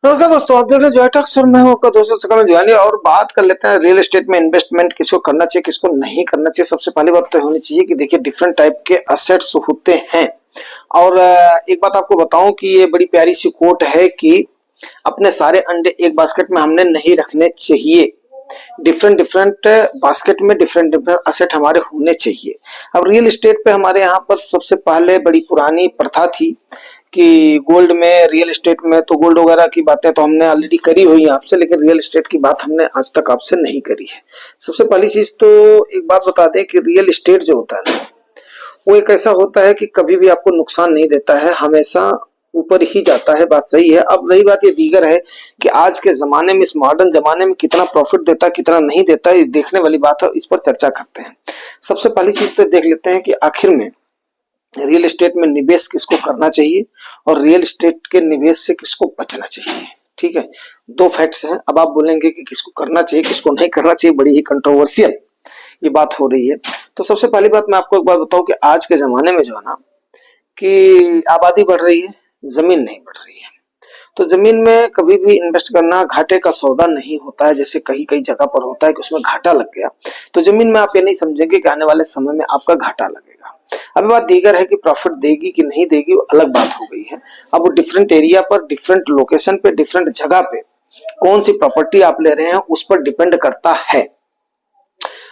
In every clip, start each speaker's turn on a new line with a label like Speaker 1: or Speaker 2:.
Speaker 1: नमस्कार दोस्तों, आप देख रहे हैं जॉय टॉक्स और मैं हूं आपका दोस्त सकल ज्वानी। और बात कर लेते हैं रियल एस्टेट में इन्वेस्टमेंट किसको करना चाहिए किसको नहीं करना चाहिए। सबसे पहली बात तो होनी चाहिए कि देखिए डिफरेंट टाइप के असेट्स होते हैं। और एक बात आपको बताऊं कि ये बड़ी प्यारी सी कोट है कि अपने सारे अंडे एक बास्केट में हमने नहीं रखने चाहिए। डिफरेंट डिफरेंट बास्केट में डिफरेंट डिफरेंट असेट हमारे होने चाहिए। अब रियल एस्टेट पे हमारे यहाँ पर सबसे पहले बड़ी पुरानी प्रथा थी कि गोल्ड में, रियल एस्टेट में तो गोल्ड वगैरह की बातें तो हमने ऑलरेडी करी हुई है आपसे, लेकिन रियल एस्टेट की बात हमने आज तक आपसे नहीं करी है। सबसे पहली चीज तो एक बात बता दें कि रियल एस्टेट जो होता है ना, वो एक ऐसा होता है कि कभी भी आपको नुकसान नहीं देता है, हमेशा ऊपर ही जाता है। बात सही है। अब रही बात ये दीगर है कि आज के जमाने में, इस मॉडर्न जमाने में कितना प्रॉफिट देता है कितना नहीं देता है, ये देखने वाली बात है। इस पर चर्चा करते हैं। सबसे पहली चीज तो देख लेते हैं कि आखिर में रियल एस्टेट में निवेश किसको करना चाहिए और रियल एस्टेट के निवेश से किसको बचना चाहिए। ठीक है, दो फैक्ट्स हैं। अब आप बोलेंगे कि किसको करना चाहिए किसको नहीं करना चाहिए, बड़ी ही कंट्रोवर्शियल ये बात हो रही है। तो सबसे पहली बात मैं आपको एक बात बताऊं कि आज के जमाने में जो है ना, कि आबादी बढ़ रही है, जमीन नहीं बढ़ रही है। तो जमीन में कभी भी इन्वेस्ट करना घाटे का सौदा नहीं होता है। जैसे कहीं कई जगह पर होता है कि उसमें घाटा लग गया, तो जमीन में आप ये नहीं समझेंगे कि आने वाले समय में आपका घाटा लगेगा। अब बात दीगर है कि प्रॉफिट देगी कि नहीं देगी, वो अलग बात हो गई है। अब वो डिफरेंट एरिया पर, डिफरेंट लोकेशन पे, डिफरेंट जगह पे कौन सी प्रॉपर्टी आप ले रहे हैं उस पर डिपेंड करता है।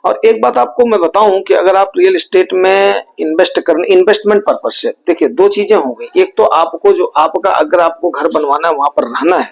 Speaker 1: और एक बात आपको मैं बताऊं कि अगर आप रियल एस्टेट में इन्वेस्ट करने, इन्वेस्टमेंट पर्पज से, देखिए दो चीजें हो गई। एक तो आपको जो आपका, अगर आपको घर बनवाना है, वहां पर रहना है,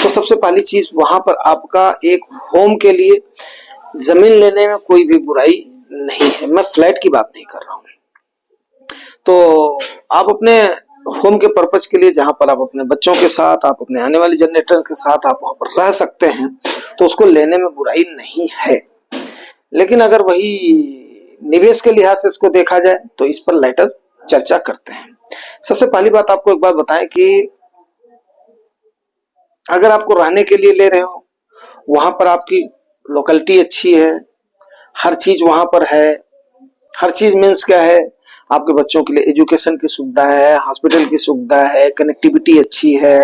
Speaker 1: तो सबसे पहली चीज वहां पर आपका एक होम के लिए जमीन लेने में कोई भी बुराई नहीं है। मैं फ्लैट की बात नहीं कर रहा हूं। तो आप अपने होम के पर्पज के लिए, जहां पर आप अपने बच्चों के साथ, आप अपने आने वाले जनरेटर के साथ आप वहां पर रह सकते हैं, तो उसको लेने में बुराई नहीं है। लेकिन अगर वही निवेश के लिहाज से इसको देखा जाए तो इस पर लेटर चर्चा करते हैं। सबसे पहली बात आपको एक बात बताएं कि अगर आपको रहने के लिए ले रहे हो, वहां पर आपकी लोकेलिटी अच्छी है, हर चीज वहां पर है। हर चीज मीन्स क्या है, आपके बच्चों के लिए एजुकेशन की सुविधा है, हॉस्पिटल की सुविधा है, कनेक्टिविटी अच्छी है,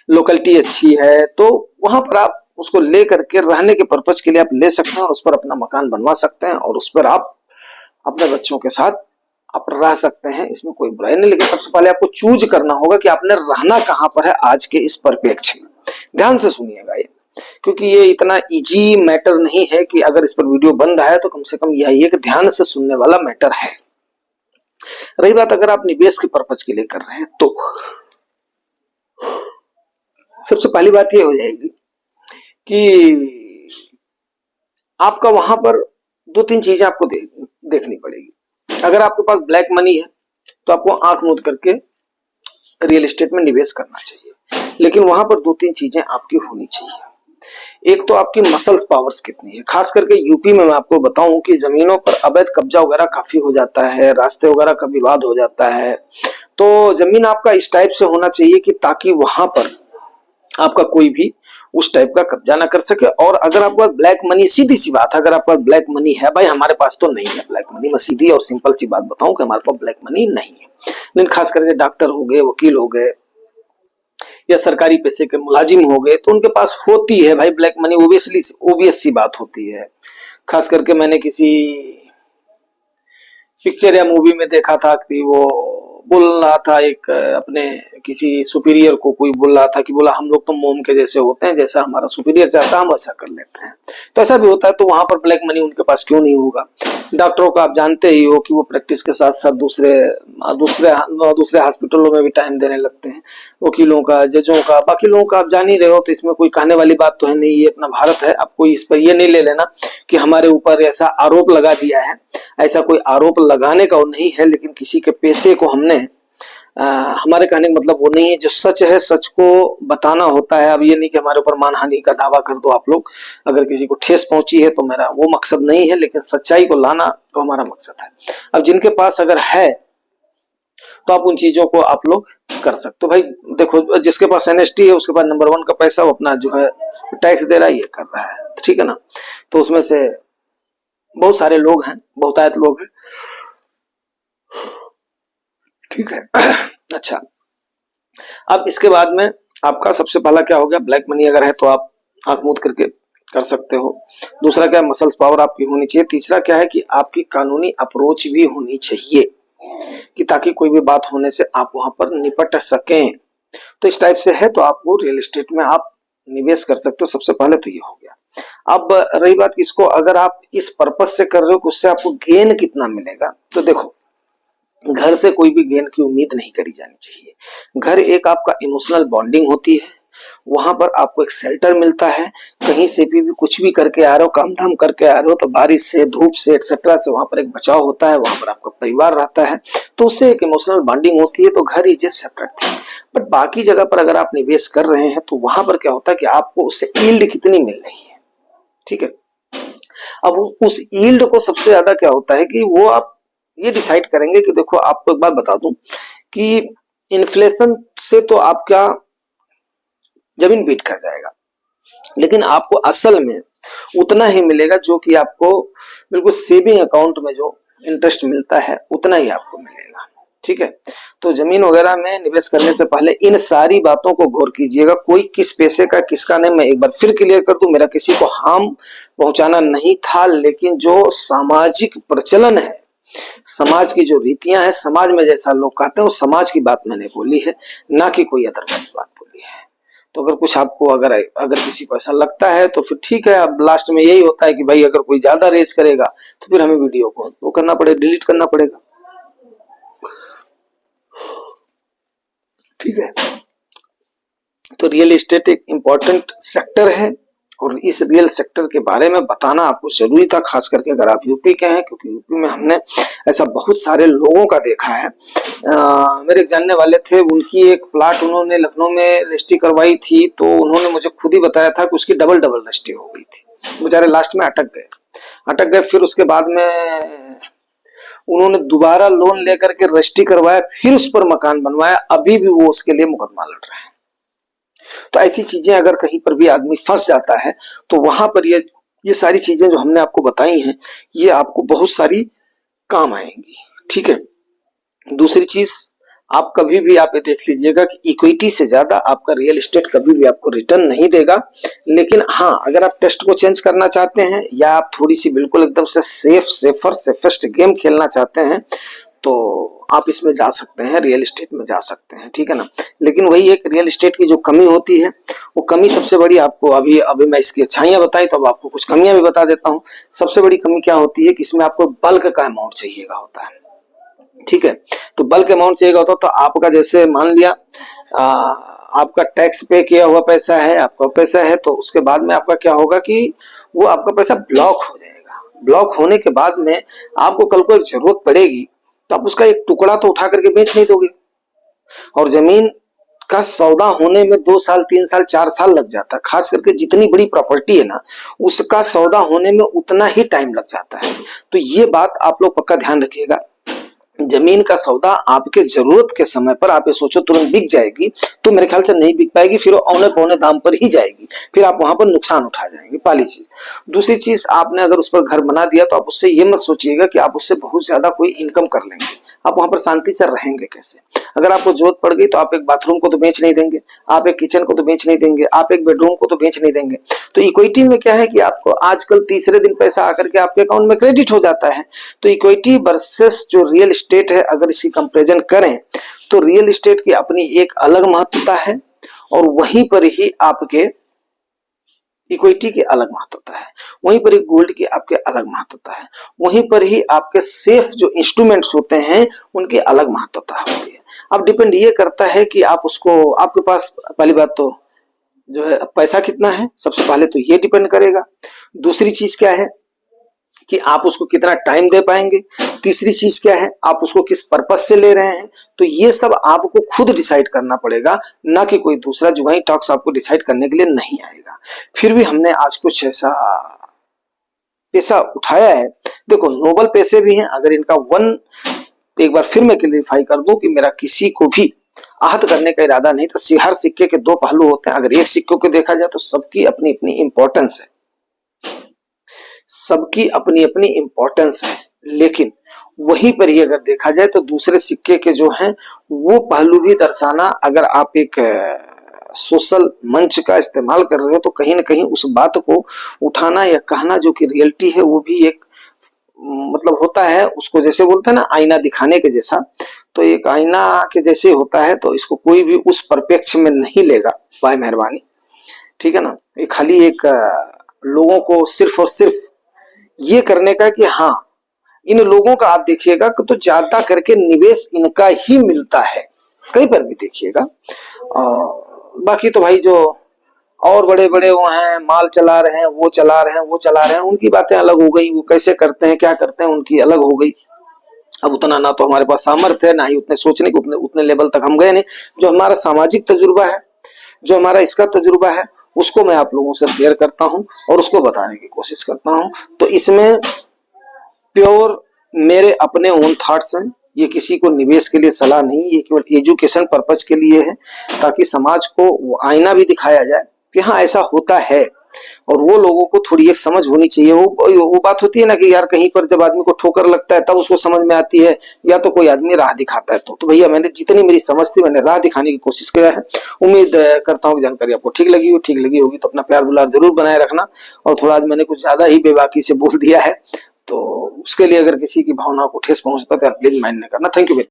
Speaker 1: लोकेलिटी अच्छी है, तो वहां पर आप उसको ले करके रहने के पर्पज के लिए आप ले सकते हैं और उस पर अपना मकान बनवा सकते हैं और उस पर आप अपने बच्चों के साथ आप रह सकते हैं। इसमें कोई बुराई नहीं। लेकिन सबसे पहले आपको चूज करना होगा कि आपने रहना कहां पर है आज के इस परिप्रेक्ष्य में। ध्यान से सुनिएगा ये, क्योंकि ये इतना इजी मैटर नहीं है कि अगर इस पर वीडियो बन रहा है तो कम से कम यही एक ध्यान से सुनने वाला मैटर है। रही बात अगर आप निवेश के पर्पज के लिए कर रहे हैं, तो सबसे पहली बात ये हो जाएगी कि आपका वहां पर दो तीन चीजें आपको देखनी पड़ेगी। अगर आपके पास ब्लैक मनी है तो आपको आंख मूंद करके रियल एस्टेट में निवेश करना चाहिए, लेकिन वहां पर दो तीन चीजें आपकी होनी चाहिए। एक तो आपकी मसल्स पावर्स कितनी है। खास करके यूपी में मैं आपको बताऊं कि जमीनों पर अवैध कब्जा वगैरह काफी हो जाता है, रास्ते वगैरह का विवाद हो जाता है। तो जमीन आपका इस टाइप से होना चाहिए कि ताकि वहां पर आपका कोई भी उस टाइप का कब्जा ना कर सके। और अगर आपके पास ब्लैक मनी, सीधी सी बात है, अगर आपके पास ब्लैक मनी है, भाई हमारे पास तो नहीं है ब्लैक मनी, मैं सीधी और सिंपल सी बात बताऊं कि हमारे पास ब्लैक मनी नहीं है। लेकिन खास करके डॉक्टर हो गए, वकील हो गए, या सरकारी पैसे के मुलाजिम हो गए, तो उनके पास होती है भाई ब्लैक मनी। ओबियसली ओबियस सी बात होती है। खास करके मैंने किसी पिक्चर या मूवी में देखा था कि वो बोल रहा था, एक अपने किसी सुपीरियर को कोई बोल रहा था कि बोला हम लोग तो मोम के जैसे होते हैं, जैसा हमारा सुपीरियर चाहता है हम वैसा कर लेते हैं। तो ऐसा भी होता है। तो वहां पर ब्लैक मनी उनके पास क्यों नहीं होगा। डॉक्टरों का आप जानते ही हो कि वो प्रैक्टिस के साथ साथ दूसरे दूसरे दूसरे हॉस्पिटलों में भी टाइम देने लगते हैं। वकीलों का, जजों का, बाकी लोगों का आप जान ही रहे हो। तो इसमें कोई कहने वाली बात तो है नहीं, ये अपना भारत है। आप कोई इस पर ये नहीं ले लेना कि हमारे ऊपर ऐसा आरोप लगा दिया है। ऐसा कोई आरोप लगाने का वो नहीं है, लेकिन किसी के पैसे को हमने हमारे कहने का मतलब वो नहीं है। जो सच है सच को बताना होता है। अब ये नहीं कि हमारे ऊपर मानहानि का दावा कर दो आप लोग। अगर किसी को ठेस पहुंची है तो मेरा वो मकसद नहीं है, लेकिन सच्चाई को लाना तो हमारा मकसद है। अब जिनके पास अगर है तो आप उन चीजों को आप लोग कर सकते हो। भाई देखो, जिसके पास एनएसटी है उसके पास नंबर 1 का पैसा, वो अपना जो है टैक्स दे रहा है, ये कर रहा है, ठीक है ना। तो उसमें से बहुत सारे लोग हैं, बहुतायत लोग हैं, ठीक है। अच्छा, अब इसके बाद में आपका सबसे पहला क्या हो गया, ब्लैक मनी अगर है तो आप आंख मूंद करके कर सकते हो। दूसरा क्या है, मसल्स पावर आपकी होनी चाहिए। तीसरा क्या है कि आपकी कानूनी अप्रोच भी होनी चाहिए कि ताकि कोई भी बात होने से आप वहां पर निपट सकें। तो इस टाइप से है तो आप वो रियल एस्टेट में आप निवेश कर सकते हो। सबसे पहले तो ये हो गया। अब रही बात इसको अगर आप इस पर्पस से कर रहे हो कि उससे आपको गेन कितना मिलेगा, तो देखो घर से कोई भी गेन की उम्मीद नहीं करी जानी चाहिए। घर एक आपका इमोशनल बॉन्डिंग होती है, वहां पर आपको एक शेल्टर मिलता है। कहीं से भी कुछ भी करके आ रहे हो, काम धाम करके आ रहे हो, तो बारिश से, धूप से, एक्सेट्रा से वहां पर एक बचाव होता है, वहां पर आपका परिवार रहता है, तो उससे एक इमोशनल बॉन्डिंग होती है। तो घर इज ए सेपरेट थी। बट बाकी जगह पर अगर आप निवेश कर रहे हैं तो वहां पर क्या होता है कि आपको उससे यील्ड कितनी मिल रही है, ठीक है। अब उस यील्ड को सबसे ज्यादा क्या होता है कि वो आप ये डिसाइड करेंगे कि देखो आपको एक बात बता दूं कि इन्फ्लेशन से तो आपका जमीन बीट कर जाएगा, लेकिन आपको असल में उतना ही मिलेगा जो कि आपको बिल्कुल सेविंग अकाउंट में जो इंटरेस्ट मिलता है उतना ही आपको मिलेगा, ठीक है। तो जमीन वगैरह में निवेश करने से पहले इन सारी बातों को गौर कीजिएगा। कोई किस पैसे का किसका नहीं, मैं एक बार फिर क्लियर कर दूं, मेरा किसी को हार्म पहुंचाना नहीं था, लेकिन जो सामाजिक प्रचलन है, समाज की जो रीतियां हैं, समाज में जैसा लोग कहते हैं, वो समाज की बात मैंने बोली है, ना कि कोई अदरवाइज बात बोली है। तो अगर कुछ आपको अगर किसी को ऐसा लगता है तो फिर ठीक है। अब लास्ट में यही होता है कि भाई अगर कोई ज्यादा रेज करेगा तो फिर हमें वीडियो को वो करना पड़ेगा, डिलीट करना पड़ेगा, ठीक है। तो रियल एस्टेट एक इंपॉर्टेंट सेक्टर है और इस रियल सेक्टर के बारे में बताना आपको जरूरी था, खास करके अगर आप यूपी के हैं, क्योंकि यूपी में हमने ऐसा बहुत सारे लोगों का देखा है। मेरे एक जानने वाले थे, उनकी एक प्लाट उन्होंने लखनऊ में रजिस्ट्री करवाई थी, तो उन्होंने मुझे खुद ही बताया था कि उसकी डबल रजिस्ट्री हो गई थी। बेचारे लास्ट में अटक गए। फिर उसके बाद में उन्होंने दोबारा लोन लेकर के रजिस्ट्री करवाया, फिर उस पर मकान बनवाया, अभी भी वो उसके लिए मुकदमा लड़ रहे हैं। तो ऐसी चीजें अगर कहीं पर भी आदमी फंस जाता है तो वहां पर ये सारी चीजें जो हमने आपको बताई हैं ये आपको बहुत सारी काम आएंगी, ठीक है। दूसरी चीज, आप कभी भी आप ये देख लीजिएगा कि इक्विटी से ज्यादा आपका रियल एस्टेट कभी भी आपको रिटर्न नहीं देगा। लेकिन हाँ, अगर आप टेस्ट को चेंज करना चाहते हैं या आप थोड़ी सी बिल्कुल एकदम से सेफेस्ट गेम खेलना चाहते हैं तो आप इसमें जा सकते हैं, रियल एस्टेट में जा सकते हैं, ठीक है ना। लेकिन वही एक रियल एस्टेट की जो कमी होती है, वो कमी सबसे बड़ी आपको अभी मैं इसकी अच्छाइयां बताई तो अब आपको कुछ कमियां भी बता देता हूं। सबसे बड़ी कमी क्या होती है कि इसमें आपको बल्क का अमाउंट चाहिएगा होता है, ठीक है। तो बल्क अमाउंट चाहिए होता तो आपका जैसे मान लिया आपका टैक्स पे किया हुआ पैसा है, आपका पैसा है, तो उसके बाद में आपका क्या होगा कि वो आपका पैसा ब्लॉक हो जाएगा। ब्लॉक होने के बाद में आपको कल को एक जरूरत पड़ेगी तो आप उसका एक टुकड़ा तो उठा करके बेच नहीं दोगे। और जमीन का सौदा होने में 2 साल 3 साल 4 साल लग जाता है, खास करके जितनी बड़ी प्रॉपर्टी है ना उसका सौदा होने में उतना ही टाइम लग जाता है। तो ये बात आप लोग पक्का ध्यान रखिएगा। जमीन का सौदा आपके जरूरत के समय पर आप ये सोचो तुरंत बिक जाएगी तो मेरे ख्याल से नहीं बिक पाएगी, फिर औने पौने दाम पर ही जाएगी, फिर आप वहां पर नुकसान उठा जाएंगे, पहली चीज। दूसरी चीज, आपने अगर उस पर घर बना दिया तो आप उससे ये मत सोचिएगा कि आप उससे बहुत ज्यादा कोई इनकम कर लेंगे। आप वहां पर शांति से रहेंगे कैसे? अगर आपको जरूरत पड़ गई तो आप एक बाथरूम को तो बेच नहीं देंगे, आप एक किचन को तो बेच नहीं देंगे, आप एक बेडरूम को तो बेच नहीं देंगे। तो इक्विटी में क्या है कि आपको आजकल तीसरे दिन पैसा आकर के आपके अकाउंट में क्रेडिट हो जाता है। तो इक्विटी वर्सेस जो रियल एस्टेट है, अगर इसकी कंपैरिजन करें तो रियल एस्टेट की अपनी एक अलग महत्वता है और वहीं पर ही आपके इक्विटी की अलग महत्वता है, वहीं पर ही गोल्ड की आपके अलग महत्वता है, वहीं पर ही आपके सेफ जो इंस्ट्रूमेंट्स होते हैं उनकी अलग महत्वता होती है। अब डिपेंड ये करता है कि आप उसको, आपके पास पहली बात तो जो है पैसा कितना है, सबसे पहले तो ये डिपेंड करेगा। दूसरी चीज क्या है कि आप उसको कितना टाइम दे पाएंगे। तीसरी चीज क्या है, आप उसको किस पर्पज से ले रहे हैं। तो ये सब आपको खुद डिसाइड करना पड़ेगा, ना कि कोई दूसरा जुगाई टॉक्स आपको डिसाइड करने के लिए नहीं आएगा। फिर भी हमने आज कुछ ऐसा पैसा उठाया है। देखो, नोबल पैसे भी हैं, अगर इनका एक बार फिर मैं क्लियरिफाई कर दूं कि मेरा किसी को भी आहत करने का इरादा नहीं था। हर सिक्के के 2 पहलू होते हैं। अगर एक सिक्के को देखा जाए तो सबकी अपनी अपनी इंपॉर्टेंस है, सबकी अपनी अपनी इंपॉर्टेंस है, लेकिन वहीं पर ही अगर देखा जाए तो दूसरे सिक्के के जो हैं वो पहलू भी दर्शाना, अगर आप एक सोशल मंच का इस्तेमाल कर रहे हो तो कहीं ना कहीं उस बात को उठाना या कहना जो कि रियलिटी है वो भी एक मतलब होता है, उसको जैसे बोलते हैं ना आईना दिखाने के जैसा, तो एक आईना के जैसे होता है। तो इसको कोई भी उस परिप्रेक्ष्य में नहीं लेगा बाय मेहरबानी, ठीक है ना। ये खाली एक लोगों को सिर्फ और सिर्फ ये करने का कि हाँ इन लोगों का आप देखिएगा कि तो ज्यादा करके निवेश इनका ही मिलता है, कहीं पर भी देखिएगा। बाकी तो भाई जो और बड़े बड़े वो हैं, माल चला रहे हैं, वो चला रहे हैं, वो चला रहे हैं, उनकी बातें अलग हो गई, वो कैसे करते हैं क्या करते हैं उनकी अलग हो गई। अब उतना ना तो हमारे पास सामर्थ्य है, ना ही उतने सोचने के उतने लेवल तक हम गए नहीं। जो हमारा सामाजिक तजुर्बा है, जो हमारा इसका तजुर्बा है, उसको मैं आप लोगों से शेयर करता हूं और उसको बताने की कोशिश करता हूं। तो इसमें प्योर मेरे अपने ओन थॉट्स हैं, ये किसी को निवेश के लिए सलाह नहीं, ये केवल एजुकेशन पर्पज के लिए है, ताकि समाज को वो आईना भी दिखाया जाए कि हाँ ऐसा होता है। और वो लोगों को थोड़ी एक समझ होनी चाहिए। वो बात होती है ना कि यार कहीं पर जब आदमी को ठोकर लगता है तब उसको समझ में आती है, या तो कोई आदमी राह दिखाता है। तो भैया मैंने जितनी मेरी समझ थी मैंने राह दिखाने की कोशिश किया है। उम्मीद करता हूँ कि जानकारी आपको ठीक लगी होगी तो अपना प्यार दुलार जरूर बनाए रखना। और थोड़ा आज मैंने कुछ ज्यादा ही बेबाकी से बोल दिया है, तो उसके लिए अगर किसी की भावना को ठेस पहुंचता है तो प्लीज माइंड नहीं करना। Thank you.